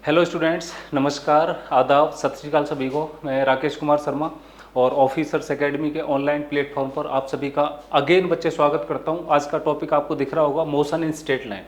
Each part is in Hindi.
हेलो स्टूडेंट्स, नमस्कार, आदाब, सत श्री अकाल सभी को। मैं राकेश कुमार शर्मा और ऑफिसर्स एकेडमी के ऑनलाइन प्लेटफॉर्म पर आप सभी का अगेन बच्चे स्वागत करता हूं। आज का टॉपिक आपको दिख रहा होगा मोशन इन स्ट्रेट लाइन।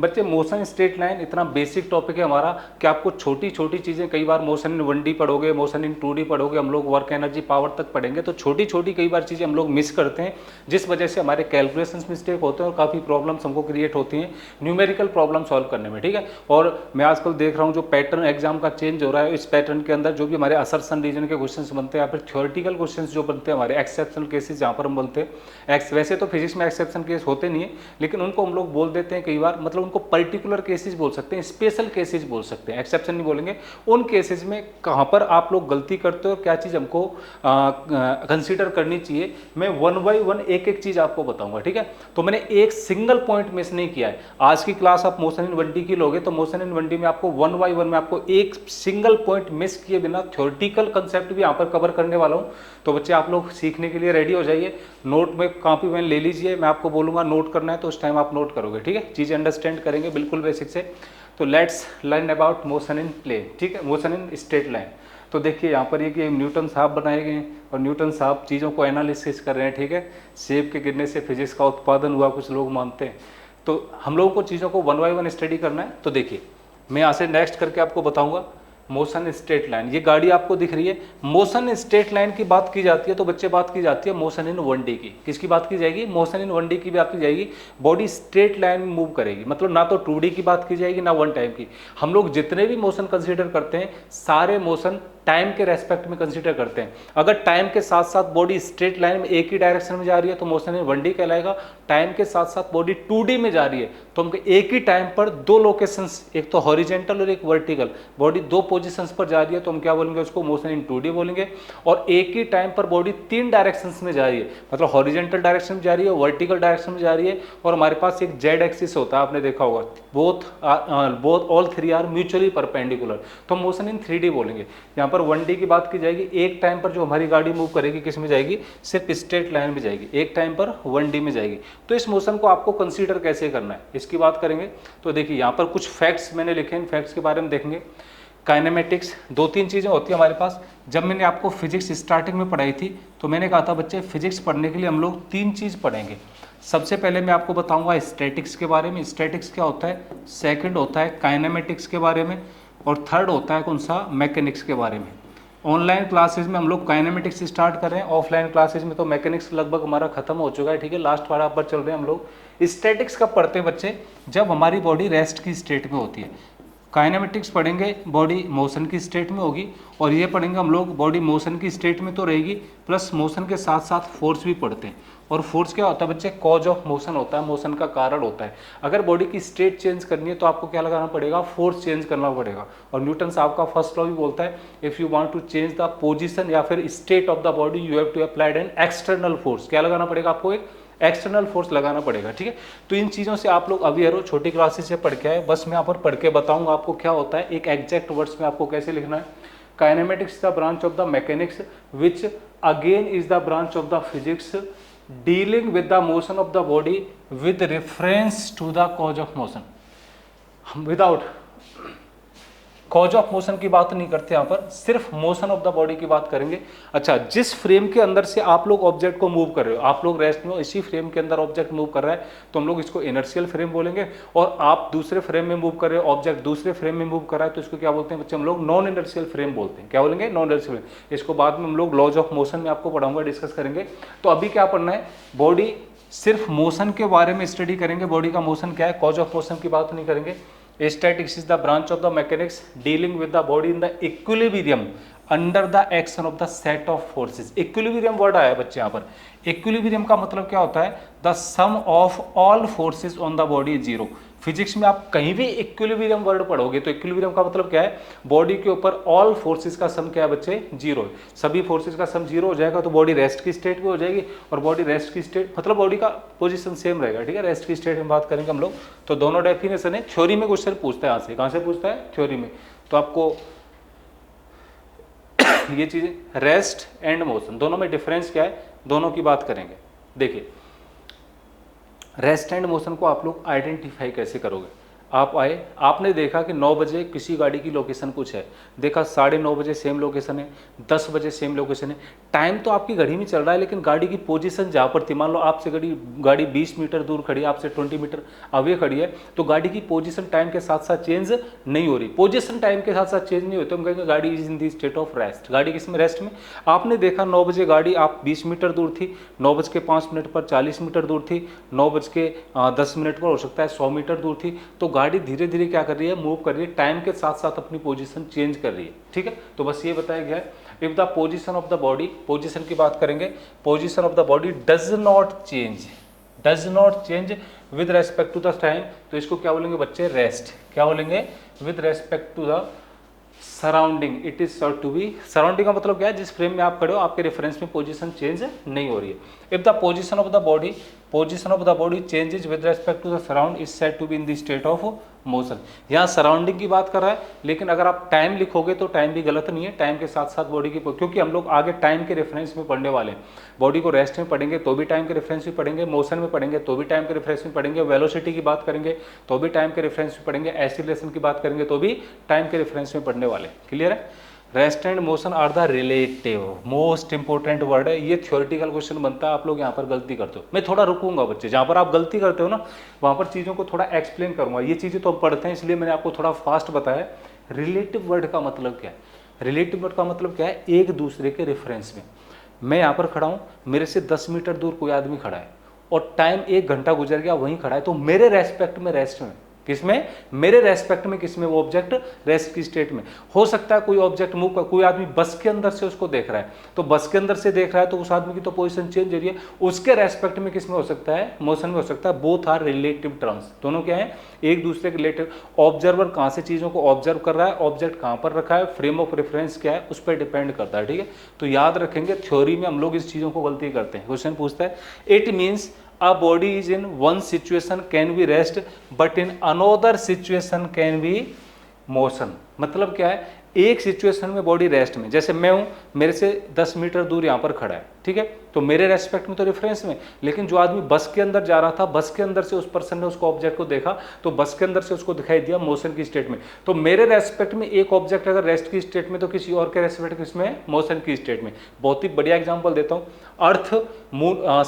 बच्चे मोशन स्ट्रेट लाइन इतना बेसिक टॉपिक है हमारा कि आपको छोटी छोटी चीज़ें, कई बार मोशन इन 1D पढ़ोगे, मोशन इन 2D पढ़ोगे, हम लोग वर्क एनर्जी पावर तक पढ़ेंगे, तो छोटी छोटी कई बार चीज़ें हम लोग मिस करते हैं, जिस वजह से हमारे कैलकुलेशंस मिस्टेक होते हैं और काफ़ी प्रॉब्लम्स हमको क्रिएट होती हैं न्यूमेरिकल प्रॉब्लम सॉल्व करने में। ठीक है, और मैं आजकल देख रहा हूँ जो पैटर्न एग्जाम का चेंज हो रहा है, इस पैटर्न के अंदर जो भी हमारे असर्शन रीजन के क्वेश्चंस बनते हैं या फिर थ्योरेटिकल क्वेश्चंस जो बनते हैं, हमारे एक्सेप्शनल केसेस जहाँ पर हम बोलते हैं वैसे तो फिजिक्स में एक्सेप्शन केस होते नहीं है, लेकिन उनको हम लोग बोल देते हैं कई बार, मतलब उनको पर्टिकुलर केसेस बोल सकते हैं, स्पेशल केसेस बोल सकते हैं, एक्सेप्शन नहीं बोलेंगे। उन केसेस में कहाँ पर आप लोग गलती करते हो, क्या चीज़ हमको कंसीडर करनी चाहिए, मैं वन बाई वन एक एक चीज़ आपको बताऊंगा। ठीक है, तो मैंने एक सिंगल पॉइंट मिस नहीं किया है। आज की क्लास आप मोशन इन 1D की लोगे तो मोशन इन 1D में आपको वन बाई वन में आपको एक सिंगल पॉइंट मिस किए बिना थ्योरेटिकल कंसेप्ट भी यहाँ पर कवर करने वाला हूँ। तो बच्चे आप लोग सीखने के लिए रेडी हो जाइए, नोट में कॉपी पेन ले लीजिए, मैं आपको बोलूँगा नोट करना है तो उस टाइम आप नोट करोगे। ठीक है, चीज़ें अंडरस्टैंड करेंगे बिल्कुल बेसिक से। तो let's learn about motion in plane. ठीक है, मोशन इन स्ट्रेट लाइन। तो देखिए यहाँ पर ये कि न्यूटन साहब बनाए गए हैं और न्यूटन साहब चीज़ों को एनालिसिस कर रहे हैं। ठीक है, सेब के गिरने से फिजिक्स का उत्पादन हुआ, कुछ लोग मानते हैं। तो हम लोगों को चीज़ों को वन बाई वन स्टडी करना है। तो देखिए मैं यहाँ से नेक्स्ट करके आपको बताऊँगा मोशन स्ट्रेट लाइन। ये गाड़ी आपको दिख रही है, मोशन स्ट्रेट लाइन की बात की जाती है तो बच्चे बात की जाती है मोशन इन 1D की। किसकी बात की जाएगी? मोशन इन 1D की बात की जाएगी। बॉडी स्ट्रेट लाइन में मूव करेगी, मतलब ना तो 2D की बात की जाएगी ना वन टाइम की। हम लोग जितने भी मोशन कंसीडर करते हैं सारे मोशन टाइम के रेस्पेक्ट में कंसीडर करते हैं। अगर टाइम के साथ साथ बॉडी स्ट्रेट लाइन में एक ही डायरेक्शन में जा रही है तो मोशन इन 1D कहलाएगा। टाइम के साथ साथ बॉडी 2D में जा रही है तो हमको एक ही टाइम पर दो लोकेशंस, एक तो हॉरिजेंटल और एक वर्टिकल, बॉडी दो पोजीशंस पर जा रही है तो हम क्या बोलेंगे? उसको मोशन इन 2D बोलेंगे। और एक ही टाइम पर बॉडी तीन डायरेक्शंस में जा रही है, मतलब हॉरिजेंटल डायरेक्शन में जा रही है, वर्टिकल डायरेक्शन में जा रही है, और हमारे पास एक जेड एक्सिस होता है, आपने देखा होगा, both all three are mutually perpendicular, तो मोशन इन 3D बोलेंगे। यहाँ पर 1D की बात की जाएगी, एक टाइम पर जो हमारी गाड़ी मूव करेगी किस में जाएगी? सिर्फ स्ट्रेट लाइन में जाएगी, एक टाइम पर 1D में जाएगी। तो इस मोशन को आपको कंसीडर कैसे करना है इसकी बात करेंगे। तो देखिए यहाँ पर कुछ फैक्ट्स मैंने लिखे, इन फैक्ट्स के बारे में देखेंगे। काइनेमेटिक्स, दो तीन चीज़ें होती है हमारे पास। जब मैंने आपको फिजिक्स स्टार्टिंग में पढ़ाई थी तो मैंने कहा था बच्चे फिजिक्स पढ़ने के लिए हम लोग तीन चीज़ पढ़ेंगे। सबसे पहले मैं आपको बताऊंगा स्टैटिक्स के बारे में, स्टैटिक्स क्या होता है। सेकंड होता है काइनेमेटिक्स के बारे में, और थर्ड होता है कौन सा? मैकेनिक्स के बारे में। ऑनलाइन क्लासेज में हम लोग काइनेमेटिक्स स्टार्ट कर रहे हैं, ऑफलाइन क्लासेज में तो मैकेनिक्स लगभग हमारा खत्म हो चुका है। ठीक है, लास्ट वाला पर चल रहे हैं हम लोग। स्टैटिक्स कब पढ़ते हैं बच्चे? जब हमारी बॉडी रेस्ट की स्टेट में होती है। काइनेमेटिक्स पढ़ेंगे बॉडी मोशन की स्टेट में होगी, और ये पढ़ेंगे हम लोग बॉडी मोशन की स्टेट में तो रहेगी, प्लस मोशन के साथ साथ फोर्स भी पढ़ते हैं। और फोर्स क्या होता है बच्चे? कॉज ऑफ मोशन होता है, मोशन का कारण होता है। अगर बॉडी की स्टेट चेंज करनी है तो आपको क्या लगाना पड़ेगा? फोर्स चेंज करना पड़ेगा। और न्यूटन साहब का फर्स्ट लॉ भी बोलता है if you want to change the position या फिर state of the body you have to applied an external force. क्या लगाना पड़ेगा आपको? एक एक्सटर्नल फोर्स लगाना पड़ेगा। ठीक है, तो इन चीज़ों से आप लोग अवेयर हो, छोटी क्लासेस से पढ़ के आए, बस मैं यहाँ पर पढ़ के बताऊंगा आपको क्या होता है। एक एग्जैक्ट वर्ड्स में आपको कैसे लिखना है। Kinematics the branch of the mechanics which again is the branch of the physics dealing with the motion of the body with reference to the cause of motion. Without cause of motion की बात नहीं करते, यहाँ पर सिर्फ मोशन ऑफ द बॉडी की बात करेंगे। अच्छा, जिस फ्रेम के अंदर से आप लोग ऑब्जेक्ट को मूव कर रहे हो, आप लोग रेस्ट में हो, इसी फ्रेम के अंदर ऑब्जेक्ट मूव कर रहा है तो हम लोग इसको इनर्शियल फ्रेम बोलेंगे। और आप दूसरे फ्रेम में मूव कर रहे हो, ऑब्जेक्ट दूसरे फ्रेम में मूव कर रहा है तो इसको क्या बोलते हैं बच्चे? हम लोग नॉन इनर्शियल फ्रेम बोलते हैं। क्या बोलेंगे? Non inertial frame. इसको बाद में हम लोग लॉज ऑफ मोशन में आपको पढ़ाऊंगा, डिस्कस करेंगे। तो अभी क्या पढ़ना है? बॉडी सिर्फ मोशन के बारे में स्टडी करेंगे, बॉडी का मोशन क्या है, कॉज ऑफ मोशन की बात नहीं करेंगे। Statics is the branch of the mechanics dealing with the body in the equilibrium under the action of the set of forces। Equilibrium word आया है बच्चे यहाँ पर। इक्विलिब्रियम का मतलब क्या होता है? The sum of all forces on the body is zero. Physics में आप कहीं भी इक्विलिब्रियम वर्ड पढ़ोगे तो इक्विलिब्रियम का मतलब क्या है? बॉडी के ऊपर ऑल फोर्सेज का सम क्या है बच्चे? जीरो है। सभी फोर्सेज का सम जीरो हो जाएगा तो बॉडी रेस्ट की स्टेट में हो जाएगी, और बॉडी रेस्ट की स्टेट मतलब बॉडी का पोजीशन सेम रहेगा। ठीक है, रेस्ट की स्टेट में बात करेंगे हम लोग। तो दोनों डेफिनेशन है। थ्योरी में क्वेश्चन पूछता है यहाँ से, कहाँ से पूछता है? थ्योरी में। तो आपको ये चीजें रेस्ट एंड मोशन दोनों में डिफरेंस क्या है, दोनों की बात करेंगे। देखिए रेस्ट एंड मोशन को आप लोग आइडेंटिफाई कैसे करोगे? आप आए, आपने देखा कि 9 बजे किसी गाड़ी की लोकेशन कुछ है, देखा 9:30 बजे सेम लोकेशन है, 10 बजे सेम लोकेशन है। टाइम तो आपकी घड़ी में चल रहा है, लेकिन गाड़ी की पोजीशन जहाँ पर थी, मान लो आपसे गाड़ी 20 मीटर दूर खड़ी है, आपसे 20 मीटर अवे खड़ी है, तो गाड़ी की पोजीशन टाइम के साथ साथ चेंज नहीं हो रही। पोजीशन टाइम के साथ साथ चेंज नहीं होती तो हम कहेंगे गाड़ी is in the state of rest. गाड़ी किसमें? रेस्ट में। आपने देखा 9 बजे गाड़ी आप 20 मीटर दूर थी, 9:05 पर 40 मीटर दूर थी, 9:10 पर हो सकता है 100 मीटर दूर थी। तो गाड़ी धीरे धीरे क्या कर रही है? मूव कर रही है, टाइम के साथ साथ अपनी पोजीशन चेंज कर रही है। ठीक है, तो बस ये बताया गया है। If the position of the body, position की बात करेंगे, position of the body does not change with respect to the time, तो इसको क्या बोलेंगे बच्चे? रेस्ट। क्या बोलेंगे? With respect to the surrounding it is said to be. Surrounding का मतलब क्या है? जिस फ्रेम में आप खड़े हो आपके रेफरेंस में पोजीशन चेंज नहीं हो रही है। If the position of the body changes with respect to the surround is said to be in the state of motion. यहाँ सराउंडिंग की बात कर रहा है, लेकिन अगर आप टाइम लिखोगे तो टाइम भी गलत नहीं है, टाइम के साथ साथ बॉडी की, क्योंकि हम लोग आगे टाइम के रेफरेंस में पढ़ने वाले हैं। बॉडी को रेस्ट में पढ़ेंगे तो भी टाइम के रेफरेंस में पढ़ेंगे, मोशन में पढ़ेंगे तो भी टाइम के रेफरेंस में पढ़ेंगे, वेलोसिटी की बात करेंगे तो भी टाइम के रेफरेंस में पढ़ेंगे, एक्सीलरेशन की बात करेंगे तो भी टाइम के रेफरेंस में पढ़ने वाले। क्लियर है? Rest and motion are the relative, most important word है। ये थ्योरेटिकल क्वेश्चन बनता है, आप लोग यहाँ पर गलती करते हो। मैं थोड़ा रुकूंगा बच्चे, जहाँ पर आप गलती करते हो ना वहाँ पर चीज़ों को थोड़ा एक्सप्लेन करूंगा। ये चीज़ें तो हम पढ़ते हैं, इसलिए मैंने आपको थोड़ा फास्ट बताया। रिलेटिव वर्ड का मतलब क्या है? रिलेटिव वर्ड का मतलब क्या है? एक दूसरे के रेफरेंस में। मैं यहाँ पर खड़ा हूँ, मेरे से 10 मीटर दूर कोई आदमी खड़ा है और टाइम 1 घंटा गुजर गया, वहीं खड़ा है, तो मेरे रेस्पेक्ट में, रेस्ट में, किसमें? मेरे रेस्पेक्ट में, किसमें? वो ऑब्जेक्ट रेस्ट की स्टेट में। हो सकता है कोई ऑब्जेक्ट मूव कर, कोई आदमी बस के अंदर से उसको देख रहा है, तो बस के अंदर से देख रहा है तो उस आदमी की तो पोजीशन चेंज हो रही है, उसके रेस्पेक्ट में किसमें हो सकता है? मोशन में हो सकता है। बोथ आर रिलेटिव टर्म्स, दोनों क्या है? एक दूसरे के रिलेटिव। ऑब्जर्वर कहाँ से चीज़ों को ऑब्जर्व कर रहा है, ऑब्जेक्ट कहाँ पर रखा है, फ्रेम ऑफ रेफरेंस क्या है, उस पर डिपेंड करता है। ठीक है, तो याद रखेंगे, थ्योरी में हम लोग इस चीज़ों को गलती करते हैं। क्वेश्चन पूछता है it means a body is in one situation can be rest but in another situation can be motion। मतलब क्या है? एक सिचुएशन में बॉडी रेस्ट में, जैसे मैं हूं, मेरे से 10 मीटर दूर यहां पर खड़ा है, ठीक है, तो मेरे रेस्पेक्ट में तो रेफरेंस में, लेकिन जो आदमी बस के अंदर जा रहा था, बस के अंदर से उस पर्सन ने उसको ऑब्जेक्ट को देखा, तो बस के अंदर से उसको दिखाई दिया मोशन की स्टेट में। तो मेरे रेस्पेक्ट में एक ऑब्जेक्ट अगर रेस्ट की स्टेट में, तो किसी और के रेस्पेक्ट किसमें? मोशन की स्टेट में। बहुत ही बढ़िया एग्जाम्पल देता हूँ। अर्थ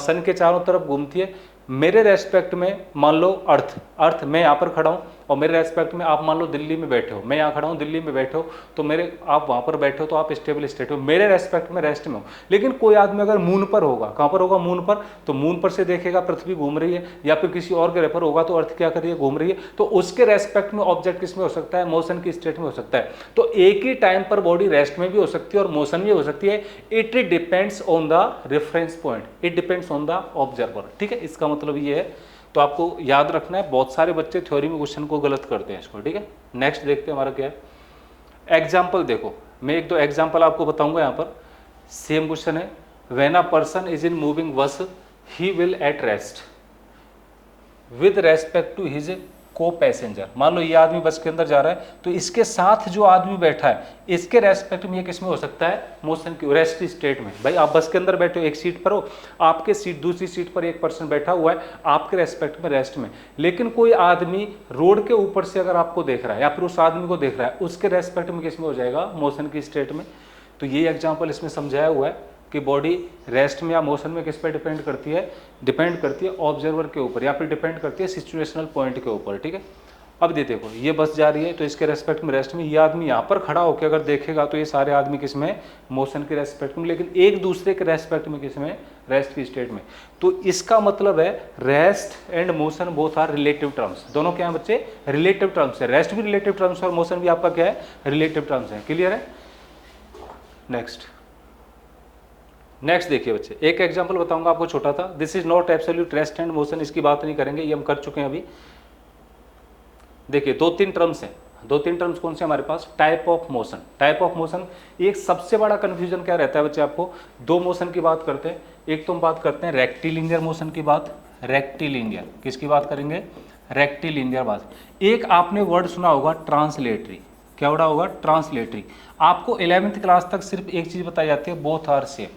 सन के चारों तरफ घूमती है, मेरे रेस्पेक्ट में मान लो अर्थ मैं यहाँ पर खड़ा हूँ, और मेरे रेस्पेक्ट में आप मान लो दिल्ली में बैठे हो, मैं यहाँ खड़ा हूँ, दिल्ली में बैठे हो, तो मेरे आप वहाँ पर बैठे हो तो आप स्टेबल स्टेट हो, मेरे रेस्पेक्ट में रेस्ट में हो। लेकिन कोई आदमी अगर मून पर होगा, कहाँ पर होगा? मून पर, तो मून पर से देखेगा पृथ्वी घूम रही है, या फिर किसी और ग्रह पर होगा तो अर्थ क्या कर रही है? घूम रही है, तो उसके रेस्पेक्ट में ऑब्जेक्ट किस में हो सकता है? मोशन की स्टेट में हो सकता है। तो एक ही टाइम पर बॉडी रेस्ट में भी हो सकती है और मोशन भी हो सकती है। It depends on the reference point, it depends on the observer. ठीक है, इसका मतलब ये है। तो आपको याद रखना है, बहुत सारे बच्चे थ्योरी में क्वेश्चन को गलत करते हैं इसको। ठीक है, नेक्स्ट देखते हैं हमारा क्या है। एग्जाम्पल देखो, मैं 1-2 एग्जाम्पल आपको बताऊंगा। यहाँ पर सेम क्वेश्चन है, when a person is in moving bus he will at rest with respect to his co passenger. मान लो ये आदमी बस के अंदर जा रहा है, तो इसके साथ जो आदमी बैठा है, इसके रेस्पेक्ट में ये किसमें हो सकता है? मोशन की, रेस्ट की स्टेट में। भाई आप बस के अंदर बैठे हो, एक सीट पर हो, आपके सीट दूसरी सीट पर एक पर्सन बैठा हुआ है, आपके रेस्पेक्ट में रेस्ट में। लेकिन कोई आदमी रोड के ऊपर से अगर आपको देख रहा है, या फिर उस आदमी को देख रहा है, उसके रेस्पेक्ट में किसमें हो जाएगा? मोशन की स्टेट में। तो ये एग्जाम्पल इसमें समझाया हुआ है कि बॉडी रेस्ट में या मोशन में किस पर डिपेंड करती है? डिपेंड करती है ऑब्जर्वर के ऊपर, या फिर डिपेंड करती है सिचुएशनल पॉइंट के ऊपर। ठीक है, अब देखो ये बस जा रही है, तो इसके रेस्पेक्ट में रेस्ट में, ये आदमी यहाँ पर खड़ा होकर अगर देखेगा तो ये सारे आदमी किसमें? मोशन के रेस्पेक्ट में, लेकिन एक दूसरे के रेस्पेक्ट में किसमें? रेस्ट की स्टेट में। तो इसका मतलब है rest and motion both are relative terms. दोनों क्या है बच्चे? रिलेटिव टर्म्स है। रेस्ट भी रिलेटिव टर्म्स और मोशन भी आपका क्या है? रिलेटिव टर्म्स है। क्लियर है? नेक्स्ट देखिए बच्चे, एक एग्जांपल बताऊंगा आपको, छोटा था। This is not absolute rest and motion, इसकी बात नहीं करेंगे, ये हम कर चुके हैं अभी। देखिए 2-3 टर्म्स हैं। 2-3 टर्म्स कौन से हमारे पास? Type of motion. Type of motion, एक सबसे बड़ा कंफ्यूजन क्या रहता है बच्चे आपको? 2 मोशन की बात करते हैं। एक तो हम बात करते हैं रेक्टिलिनियर मोशन की बात, रेक्टिलिनियर, किसकी बात करेंगे? रेक्टिलिनियर बात। एक आपने वर्ड सुना होगा ट्रांसलेटरी। क्या वर्ड होगा? ट्रांसलेटरी। आपको 11वीं क्लास तक सिर्फ एक चीज बताई जाती है, बोथ आर सेम।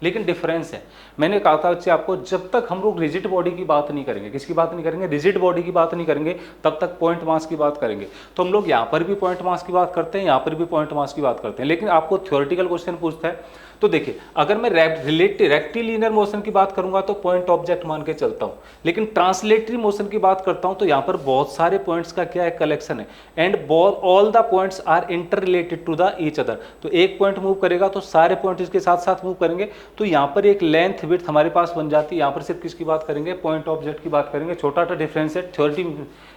लेकिन डिफरेंस है। मैंने कहा था बच्चे आपको, जब तक हम लोग रिजिड बॉडी की बात नहीं करेंगे, किसकी बात नहीं करेंगे, रिजिड बॉडी की बात नहीं करेंगे, तब तक पॉइंट मास की बात करेंगे। तो हम लोग यहाँ पर भी पॉइंट मास की बात करते हैं, यहाँ पर भी पॉइंट मास की बात करते हैं, लेकिन आपको थ्योरेटिकल क्वेश्चन पूछता है तो देखिए, अगर मैं रेक्टिलिनियर मोशन की बात करूंगा तो पॉइंट ऑब्जेक्ट मान के चलता हूं, लेकिन ट्रांसलेटरी मोशन की बात करता हूं तो यहां पर बहुत सारे पॉइंट्स का क्या है, कलेक्शन है, and all the points are interrelated to the each other. तो एक पॉइंट मूव करेगा तो सारे पॉइंट इसके साथ साथ मूव करेंगे, तो यहां पर एक लेंथ विड्थ हमारे पास बन जाती है। यहां पर सिर्फ किसकी बात करेंगे, पॉइंट ऑब्जेक्ट की बात करेंगे। छोटा सा डिफरेंस है, थ्योरेटी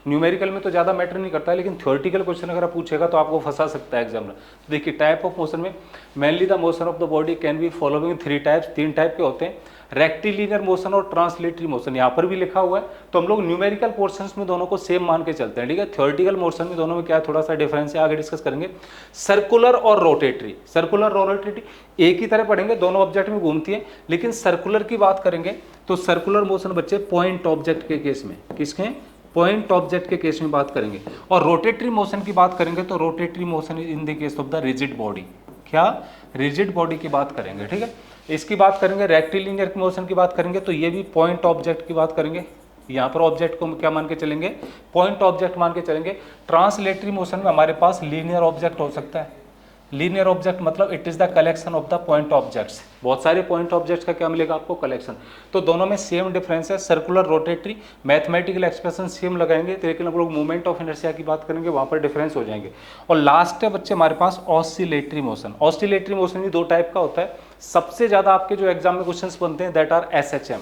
न्यूमेरिकल में तो ज्यादा मैटर नहीं करता है, लेकिन थ्योरेटिकल क्वेश्चन अगर आप पूछेगा तो आपको फंसा सकता है एग्जाम में। तो देखिए, टाइप ऑफ मोशन में mainly the motion of the body can be following three types, तीन टाइप के होते हैं, रेक्टिलिनियर मोशन और ट्रांसलेटरी मोशन। यहाँ पर भी लिखा हुआ है, तो हम लोग न्यूमेरिकल पोर्शंस में दोनों को सेम मान के चलते हैं, ठीक है। थ्योरेटिकल मोशन में दोनों में क्या है, थोड़ा सा डिफरेंस है, आगे डिस्कस करेंगे। सर्कुलर और रोटेटरी, सर्कुलर और रोटेटरी एक ही तरह पढ़ेंगे, दोनों ऑब्जेक्ट में घूमती है, लेकिन सर्कुलर की बात करेंगे तो सर्कुलर मोशन बच्चे पॉइंट ऑब्जेक्ट के केस में, किसके, पॉइंट ऑब्जेक्ट के केस में बात करेंगे। और रोटेटरी मोशन की बात करेंगे तो rotatory motion is in the case of the rigid body, क्या, रिजिड बॉडी की बात करेंगे, ठीक है। इसकी बात करेंगे, रेक्टिलिनियर मोशन की बात करेंगे तो ये भी पॉइंट ऑब्जेक्ट की बात करेंगे। यहाँ पर ऑब्जेक्ट को क्या मान के चलेंगे, पॉइंट ऑब्जेक्ट मान के चलेंगे। ट्रांसलेटरी मोशन में हमारे पास लीनियर ऑब्जेक्ट हो सकता है। लीनियर ऑब्जेक्ट मतलब it is the collection of the point objects, बहुत सारे पॉइंट ऑब्जेक्ट्स का क्या मिलेगा आपको, कलेक्शन। तो दोनों में सेम डिफरेंस है, circular rotatory, mathematical expression same लगाएंगे, तो लेकिन हम लोग मूवमेंट ऑफ इनर्शिया की बात करेंगे, वहां पर डिफरेंस हो जाएंगे। और लास्ट है बच्चे हमारे पास ऑसिलेटरी मोशन। ऑसिलेटरी मोशन भी दो टाइप का होता है। सबसे ज्यादा आपके जो एग्जाम में क्वेश्चंस बनते हैं दैट आर एसएचएम।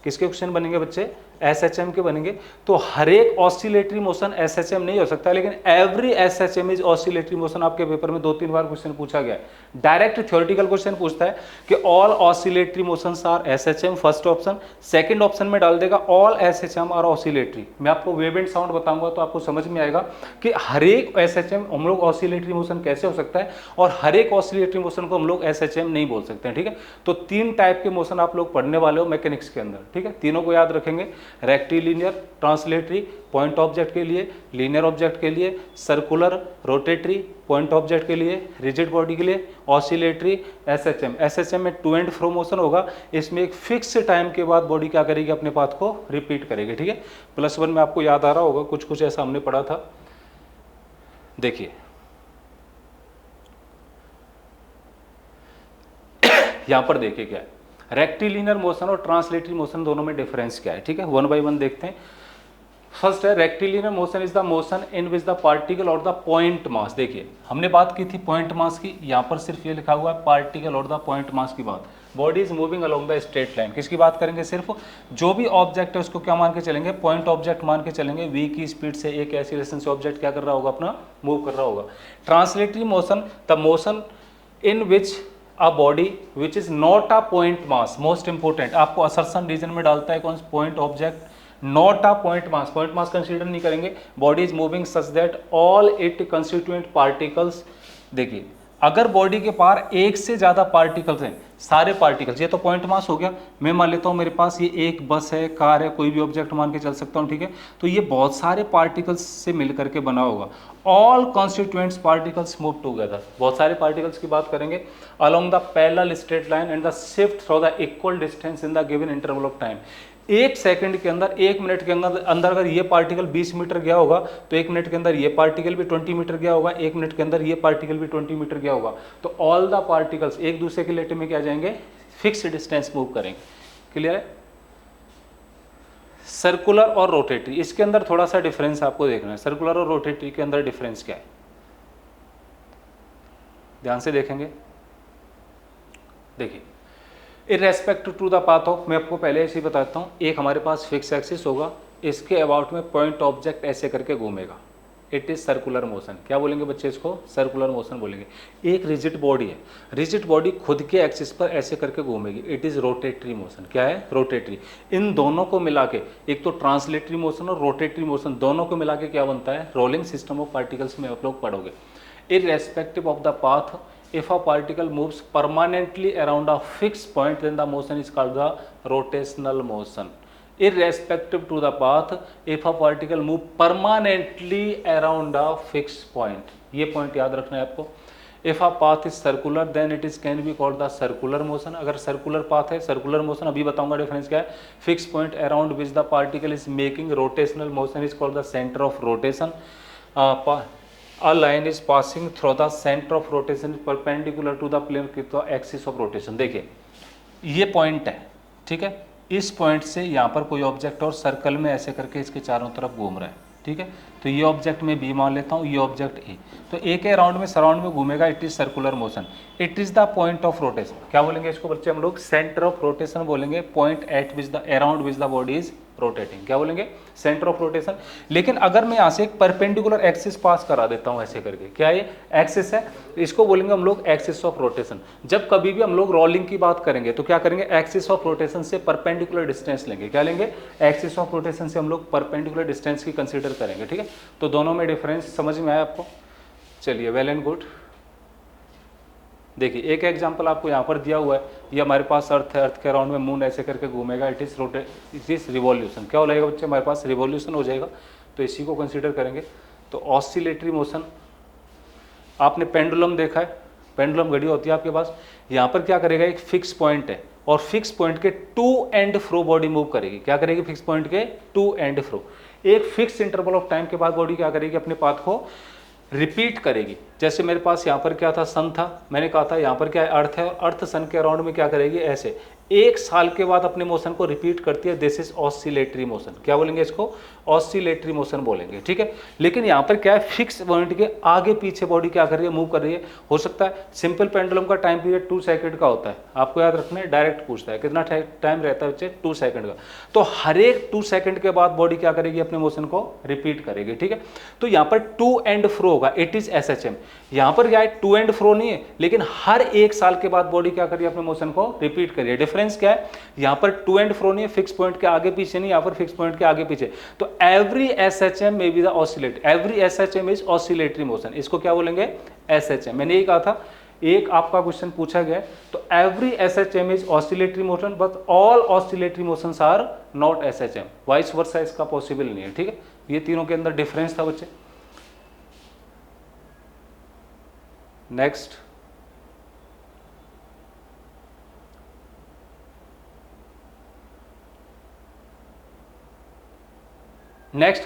किसके क्वेश्चन बनेंगे बच्चे, एसएचएम के बनेंगे। तो हर एक ऑसिलेटरी मोशन एसएचएम नहीं हो सकता, लेकिन every SHM is oscillatory motion. आपके पेपर में 2-3 बार क्वेश्चन पूछा गया है, डायरेक्ट थ्योरेटिकल क्वेश्चन पूछता है कि all oscillatory motions are SHM, first option. Second option में डाल देगा ऑल एसएचएम आर ऑसिलेटरी। मैं आपको वेव एंड साउंड बताऊंगा तो आपको समझ में आएगा कि हर एक एसएचएम हम लोग ऑसिलेटरी मोशन कैसे हो सकता है, और हर एक ऑसिलेटरी मोशन को हम लोग एसएचएम नहीं बोल सकते हैं, ठीक है। तो 3 टाइप के मोशन आप लोग पढ़ने वाले हो मैकेनिक्स के अंदर, ठीक है। तीनों को याद रखेंगे, रेक्टिलिनियर, ट्रांसलेटरी पॉइंट ऑब्जेक्ट के लिए, लीनियर ऑब्जेक्ट के लिए, सर्कुलर रोटेटरी पॉइंट ऑब्जेक्ट के लिए, रिजिड बॉडी के लिए, ऑसिलेटरी एसएचएम। एसएचएम में टू एंड फ्रो मोशन होगा, इसमें एक फिक्स टाइम के बाद बॉडी क्या करेगी, अपने पाथ को रिपीट करेगी, ठीक है। +1 में आपको याद आ रहा होगा, कुछ कुछ ऐसा हमने पढ़ा था। देखिए यहां पर देखिए क्या है, रेक्टिलिनियर मोशन और ट्रांसलेटरी मोशन दोनों में डिफरेंस क्या है, ठीक है। 1 बाय 1 देखते हैं। फर्स्ट है rectilinear motion is the motion in which the particle और द पॉइंट मास। देखिए हमने बात की थी पॉइंट मास की, यहाँ पर सिर्फ ये लिखा हुआ है पार्टिकल और द पॉइंट मास की बात। Body is moving along the straight line, किसकी बात करेंगे, सिर्फ जो भी ऑब्जेक्ट है उसको क्या मान के चलेंगे, पॉइंट ऑब्जेक्ट मान के चलेंगे। v की स्पीड से एक एक्सीलरेशन से ऑब्जेक्ट क्या कर रहा होगा, अपना मूव कर रहा होगा। Translatory motion the motion in which a body which is not a point mass, most important आपको असर्शन रीजन में डालता है कौन, point object, not a point mass, point mass consider नहीं करेंगे। Body is moving such that all it constituent particles. देखिए अगर बॉडी के पार एक से ज्यादा पार्टिकल्स हैं, सारे पार्टिकल्स, ये तो पॉइंट मास हो गया। मैं मान लेता हूँ मेरे पास ये एक बस है, कार है, कोई भी ऑब्जेक्ट मान के चल सकता हूँ, ठीक है। तो ये बहुत सारे पार्टिकल्स से मिलकर के बना होगा। All constituents particles move together, बहुत सारे पार्टिकल्स की बात करेंगे along the parallel straight line and the shift through the equal distance in the given interval of time. 1 second के अंदर, 1 मिनट के अंदर अगर ये पार्टिकल 20 मीटर गया होगा तो 1 मिनट के अंदर ये पार्टिकल भी 20 मीटर गया होगा, 1 मिनट के अंदर ये पार्टिकल भी 20 मीटर गया होगा। तो ऑल द पार्टिकल्स एक दूसरे के रिलेटिव में क्या जाएंगे, फिक्स डिस्टेंस मूव करेंगे। क्लियर है। सर्कुलर और रोटेटरी, इसके अंदर थोड़ा सा डिफरेंस आपको देखना है। सर्कुलर और रोटेटरी के अंदर डिफरेंस क्या है, ध्यान से देखेंगे। देखिए irrespective to the path of, मैं आपको पहले ऐसे ही बताता हूँ, एक हमारे पास फिक्स एक्सिस होगा, इसके अबाउट में पॉइंट ऑब्जेक्ट ऐसे करके घूमेगा, इट इज सर्कुलर मोशन। क्या बोलेंगे बच्चे इसको, सर्कुलर मोशन बोलेंगे। एक रिजिड बॉडी है, रिजिड बॉडी खुद के एक्सिस पर ऐसे करके घूमेगी, इट इज रोटेटरी मोशन। क्या है, रोटेटरी। इन दोनों को मिला के, एक तो ट्रांसलेटरी मोशन और रोटेटरी मोशन, दोनों को मिला के क्या बनता है, रोलिंग सिस्टम ऑफ पार्टिकल्स में आप लोग पढ़ोगे। Irrespective of the path, if a particle moves permanently around a fixed point then the motion is called the rotational motion. Irrespective to the path, if a particle move permanently around a fixed point, ये पॉइंट याद रखना है आपको। If a path is circular then it is can be called the circular motion. अगर सर्कुलर पाथ है, सर्कुलर मोशन अभी बताऊंगा डिफरेंस क्या है। Fix point around which the particle is making rotational motion is called the centre of rotation. A line is passing through the center of rotation perpendicular to the plane with the axis of rotation। देखिए ये पॉइंट है, ठीक है, इस पॉइंट से यहाँ पर कोई ऑब्जेक्ट और सर्कल में ऐसे करके इसके चारों तरफ घूम रहा है, ठीक है। तो ये ऑब्जेक्ट में बी मान लेता हूँ, ये ऑब्जेक्ट ए। तो ए के राउंड में सराउंड में घूमेगा, it is circular motion. It is the point of rotation, क्या बोलेंगे इसको बच्चे हम लोग, सेंटर ऑफ रोटेशन बोलेंगे। Point eight which the around which the body is rotating, क्या बोलेंगे, सेंटर ऑफ रोटेशन। लेकिन अगर मैं यहाँ से एक परपेंडिकुलर एक्सिस पास करा देता हूँ ऐसे करके, क्या ये एक्सिस है, इसको बोलेंगे हम लोग एक्सिस ऑफ रोटेशन। जब कभी भी हम लोग रोलिंग की बात करेंगे तो क्या करेंगे, एक्सिस ऑफ रोटेशन से परपेंडिकुलर डिस्टेंस लेंगे, क्या लेंगे, एक्सिस ऑफ रोटेशन से हम लोग परपेंडिकुलर डिस्टेंस की कंसीडर करेंगे, ठीक है। तो दोनों में डिफरेंस समझ में आया आपको, चलिए वेल एंड गुड। देखिए एक एग्जांपल आपको यहाँ पर दिया हुआ है, ये हमारे पास अर्थ है, अर्थ के अराउंड में मून ऐसे करके घूमेगा, इट इज रिवॉल्यूशन। क्या हो जाएगा बच्चे, हमारे पास रिवॉल्यूशन हो जाएगा, तो इसी को कंसीडर करेंगे। तो ऑसिलेटरी मोशन, आपने पेंडुलम देखा है, पेंडुलम घड़ी होती है आपके पास, यहाँ पर क्या करेगा, एक फिक्स पॉइंट है और फिक्स पॉइंट के to and fro body move करेगी, क्या करेगी, फिक्स पॉइंट के टू एंड फ्रो। एक फिक्स इंटरवल ऑफ टाइम के बाद बॉडी क्या करेगी, अपने पाथ को रिपीट करेगी। जैसे मेरे पास यहाँ पर क्या था, सन था, मैंने कहा था यहाँ पर क्या है, अर्थ है, और अर्थ सन के अराउंड में क्या करेगी, ऐसे एक साल के बाद अपने मोशन को रिपीट करती है। दिस इज ऑसिलेटरी मोशन, क्या बोलेंगे इसको, ऑसिलेटरी मोशन बोलेंगे, ठीक है। लेकिन यहाँ पर क्या है, फिक्स पॉइंट के आगे पीछे बॉडी क्या कर रही है, मूव कर रही है। हो सकता है सिंपल पेंडुलम का टाइम पीरियड 2 सेकंड का होता है, आपको याद रखना है, डायरेक्ट पूछता है कितना टाइम रहता है बच्चे, 2 सेकंड का। तो हर एक 2 सेकंड के बाद बॉडी क्या करेगी, अपने मोशन को रिपीट करेगी, ठीक है। तो यहाँ पर टू एंड फ्रो होगा, इट इज SHM। यहाँ पर क्या है, टू एंड फ्रो नहीं है, लेकिन हर एक साल के बाद बॉडी क्या करिए, अपने मोशन को रिपीट करिए। डिफरेंस क्या है, यहाँ पर टू एंड फ्रो नहीं है, फिक्स पॉइंट के आगे पीछे नहीं, यहाँ पर फिक्स पॉइंट के आगे पीछे। तो एवरी SHM में be the oscillate, every SHM is oscillatory motion, इसको क्या बोलेंगे, SHM। मैंने यही कहा था, एक आपका क्वेश्चन पूछा गया, तो every SHM is oscillatory motion but all oscillatory motions are not SHM, vice versa इसका पॉसिबल नहीं है, ठीक है। ये तीनों के अंदर डिफरेंस था बच्चे। नेक्स्ट,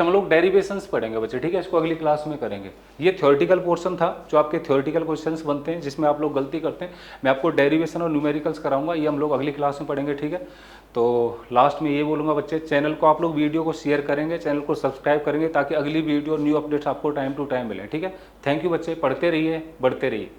हम लोग डेरिवेशंस पढ़ेंगे बच्चे, ठीक है, इसको अगली क्लास में करेंगे। ये थ्योरेटिकल पोर्शन था, जो आपके थ्योरेटिकल क्वेश्चंस बनते हैं जिसमें आप लोग गलती करते हैं, मैं आपको डेरिवेशन और न्यूमेरिकल्स कराऊंगा, ये हम लोग अगली क्लास में पढ़ेंगे, ठीक है। तो लास्ट में ये बोलूँगा बच्चे, चैनल को आप लोग वीडियो को शेयर करेंगे, चैनल को सब्सक्राइब करेंगे, ताकि अगली वीडियो न्यू अपडेट्स आपको टाइम टू टाइम मिले, ठीक है। थैंक यू बच्चे, पढ़ते रहिए, बढ़ते रहिए।